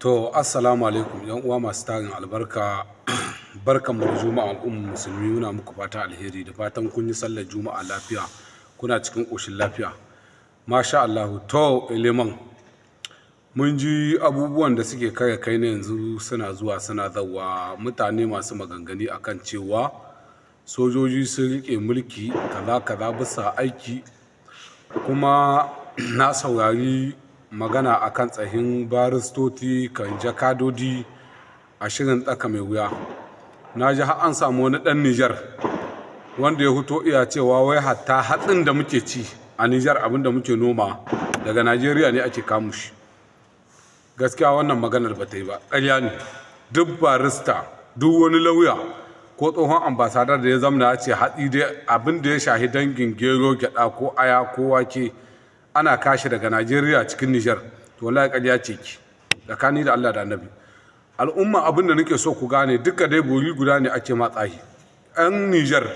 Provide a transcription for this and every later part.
To, assalamu alaikum yan uwa masu tarin albarka. Barkan mu da juma'a al'ummar musulmi, muna muku fata alheri da fatan kun yi sallar juma'a lafiya, kuna cikin ƙoshin lafiya. Masha Allah. To, liman mun ji abubuwan da suke kare kai na yanzu suna zuwa suna zawa mutane masu maganganu akan cewa sojoji sun rike mulki kaza kaza bisa aiki, kuma na saurari magana akan tsahin baristoti kan jakadodi a shirin tsaka mai wuya. Na ji har an samu wani ɗan Nijar wanda ya fito iya cewa wai hatta hatsin da muke ci a Nijar, abin da muke noma daga Najeriya ne ake kamu shi. Gaskiya wannan maganar ba ta yi ba, ƙarya ne. Duk barista, duk wani lauya ko tsohon ambasadar da ya zamana ya ce hatsi dai abin da ya shahi dangin gero, gyaɗa ko aya ko wake ana kashi daga Najeriya cikin Nijar, to wallahi ƙarya ce ki tsakani da Allah da Annabi. Al'umma abin da nake so ku gane, duka dai buri guda ne ake matsayi. 'Yan Nijar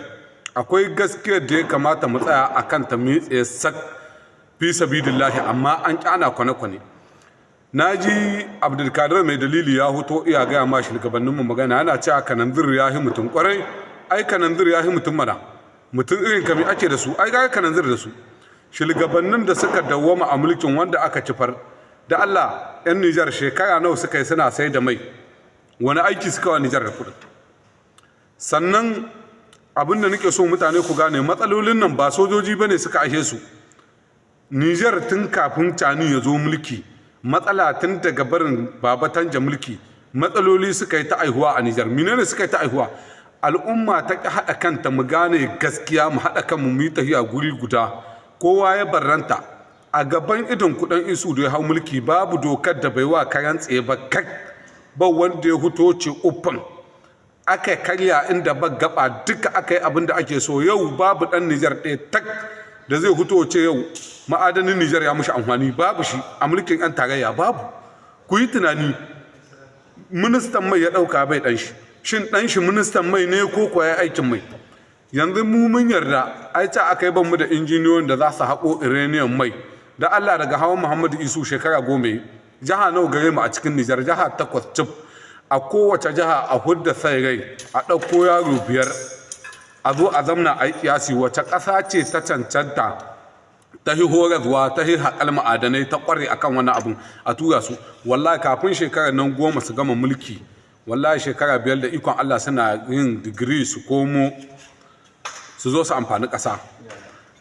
akwai gaskiyar da ya kamata mu tsaya a kan ta mu tsaye sak fi sabidillahi, amma an ƙyana kwane-kwane. Na ji Abdulkadir mai dalili ya hoto iya gaya ma shugabanninmu magana, yana cewa kananzir ya yi mutum ƙwarai. Ai kananzir ya yi mutum mana, mutum irin kami ake da su, ai ga kananzir da su. Shugabannin da suka dawwama a mulkin wanda aka cifar da Allah, 'yan Nijar shekara nawa suka yi suna sai da mai, wani aiki suka wa Nijar da kudin. Sannan abin da nake so mutane ku gane, matsalolin nan ba sojoji ba ne suka ashe su. Nijar tun kafin Cani ya zo mulki, matsala tun daga barin Baba Tanja mulki, matsaloli suka yi ta aihuwa a Nijar. Menene suka yi ta aihuwa? Al'umma ta ƙi haɗa kanta, mu gane gaskiya, mu haɗa kanmu mu yi tafiya guri guda. Kowa ya barranta a gaban idon kudan isu da ya hau mulki, babu dokar da bai wa karan tsaye ba kak, ba wanda ya huto ce uffan, aka karya inda ba gaba, duka aka yi abin da ake so. Yau babu dan Nijar ɗaya tak da zai huto ce yau ma'adanin Nijar ya mushi amfani, babu shi a mulkin 'yan tarayya, babu. Ku yi tunani, ministan mai ya ɗauka bai ɗan shi, shin ɗan shi ministan mai ne ko kuwa ya aikin mai? Yanzu mu mun yarda, ai ta aka yi banmu da injiniyoyin da za su haƙo iranian mai. Da Allah daga hawan Muhammadu Isu shekara 10, jiha nawa gare mu a cikin Nijar? Jiha 8 cif. A kowace jiha a hudda sai rai, a ɗauko yaro 5, a zo a zamna a yi kiyasi wace ƙasa ce ta cancanta ta hi horarwa, ta hi haƙal ma'adanai, ta ƙware akan wani abun a tura su. Wallahi kafin shekarar nan 10 su gama mulki, wallahi shekara 5 da ikon Allah suna yin digiri su komo su zo su amfani ƙasa.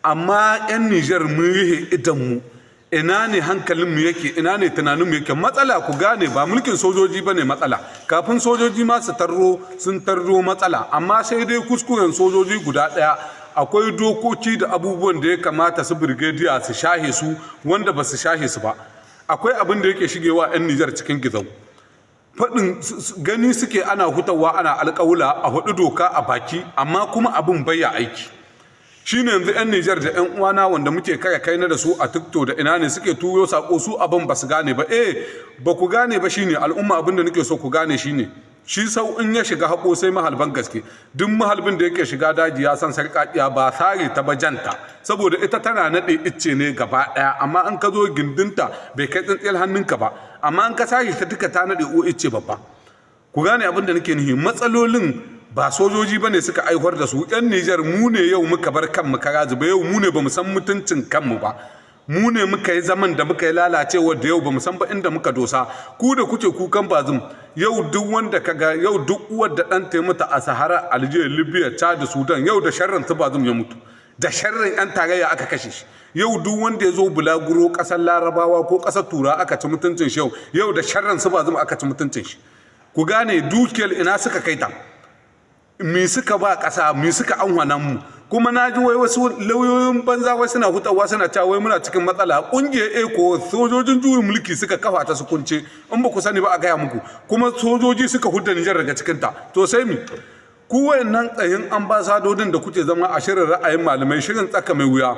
Amma 'yan Nijar mun rihe idanmu, ina ne hankalinmu yake, ina ne tunaninmu yake? Matsala ku gane, ba mulkin sojoji ba ne matsala. Kafin sojoji ma sun tarro matsala, amma sai dai kuskuren sojoji guda ɗaya. Akwai dokoki da abubuwan da ya kamata su birgediya su shahe su, wanda ba su shahe su ba. Akwai abin da yake shigewa 'yan Nijar cikin gizau. Faɗin gani suke ana hutawa, ana alƙawula a hudu doka a baki, amma kuma abin baya aiki. Shi ne yanzu 'yan Nijar da 'yan uwana wanda muke kare kai na da su a TikTok da ina ne suke turo sako, su abin ba su gane ba. Ba ku gane ba shine al'umma, abin da nake so ku gane shine, shi sau in ya shiga haƙo sai mahalban gaske. Duk mahalbin da yake shiga daji ya san sarƙaƙiya ba sare ta bajanta, saboda ita tana naɗe icce ne gaba ɗaya, amma an ka zo gindinta bai kai tsintsiyar hannunka ba, amma an ka sare ta duka ta naɗe o icce babba. Ku gane abin da nake nufi, matsalolin ba sojoji bane suka aiwar da su. 'Yan Nijar mu ne yau muka bar kanmu kara zube, yau mu ne bamu san mutuncin kanmu ba, mu ne muka yi zaman da muka yi lalacewa da yau bamu san ba inda muka dosa. Ku da kuke kukan bazum, yau duk wanda kaga, yau duk uwar da ɗan ta mutu a Sahara, Algeria, Libya, Chad, Sudan, yau da sharrin su bazum ya mutu, da sharrin 'yan tarayya aka kashe shi. Yau duk wanda ya zo bulaguro ƙasar Larabawa ko ƙasar Tura aka ci mutuncin shi, yau da sharrin su bazum aka ci mutuncin shi. Ku gane dukiyar ina suka kai ta, mi suka ba ƙasa, mi suka anwanan mu. Kuma na ji wai wasu lauyoyin banza wai suna hutawa suna cewa wai muna cikin matsala. Ƙungiyar ECO sojojin juyin mulki suka kafa ta su kunce, in ba ku sani ba a gaya muku, kuma sojoji suka hudda Nijar daga cikin ta. To sai mi ku wayannan tsayin ambasadodin da kuke zama a shirin ra'ayin malamai, shirin tsaka mai wuya,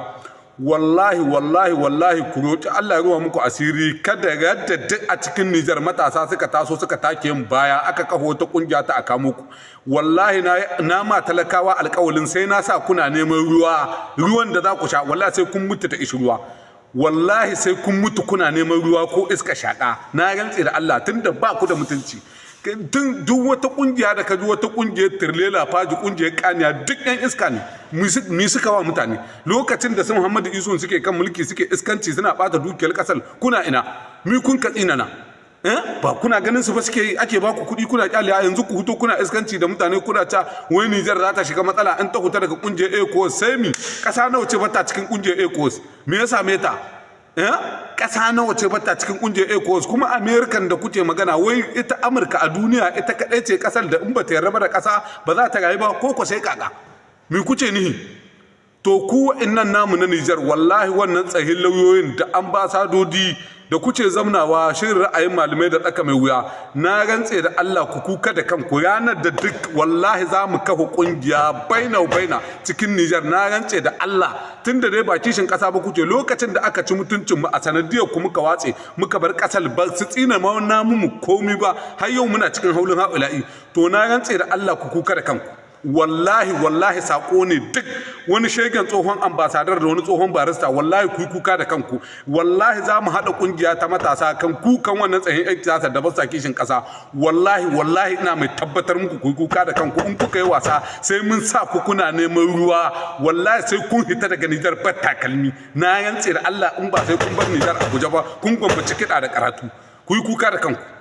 wallahi wallahi wallahi ku roƙi Allah ya ruwa muku asiri, kada yadda duk a cikin Nijar matasa suka taso suka take yin baya aka kafa wata kungiya ta aka muku. Wallahi na ma talakawa alƙawalin sai na sa kuna neman ruwan da za ku sha, wallahi sai kun mutu ta ishi ruwa. wallahi sai kun mutu kuna neman ruwa ko iska shaka. Na rantse da Allah tunda ba ku da mutunci. Tun duk wata kungiya da kaji wata kungiyar tirlela faji kungiyar kaniya duk yan iska ne mi suka wa mutane lokacin da su Muhammadu Isu suke kan mulki suke iskanci suna bata dukiyar kasar kuna ina mi kun katsina na ba kuna ganin su ba suke ake ba ku kuɗi kuna kyale yanzu ku huto kuna iskanci da mutane kuna ta wai Niger za ta shiga matsala an ta huta daga kungiyar ECOWAS sai mi kasa nawa ce bata cikin kungiyar ECOWAS me ya same ta ƙasa nawa ce bata cikin kungiyar ECOWAS kuma American da kuke magana wai ita Amurka a duniya ita kadai ce kasar da in bata yarda da ƙasa ba za ta rayu ba ko sai kaka me kuce nihi to ku wa'annan namu na Niger wallahi wannan tsahin lauyoyin da ambasadodi da kuce zamnawa shirin ra'ayin malamai da tsaka mai wuya na rantse da Allah ku kuka da kanku ranar da duk wallahi za mu kafa kungiya baina cikin Niger na rantse da Allah tunda dai ba kishin kasa ba kuce lokacin da aka ci mutuncin mu a sanadiyar ku muka watse muka bar kasar ba su tsina ma namu mu komi ba har yau muna cikin haulin haula'i to na rantse da Allah ku kuka da kanku wallahi sako ne duk wani shegen tsohon ambasadar da wani tsohon barista wallahi ku kuka da kanku wallahi za mu haɗa ƙungiya ta matasa kan kukan wannan tsayin yan siyasa da basa kishin ƙasa wallahi ina mai tabbatar muku ku kuka da kanku in kuka yi wasa sai mun sa ku kuna neman ruwa wallahi sai kun hita daga Nijar ba takalmi na rantse da Allah in ba sai kun bar Nijar Abuja ba kun gwamnati kiɗa da karatu ku kuka da kanku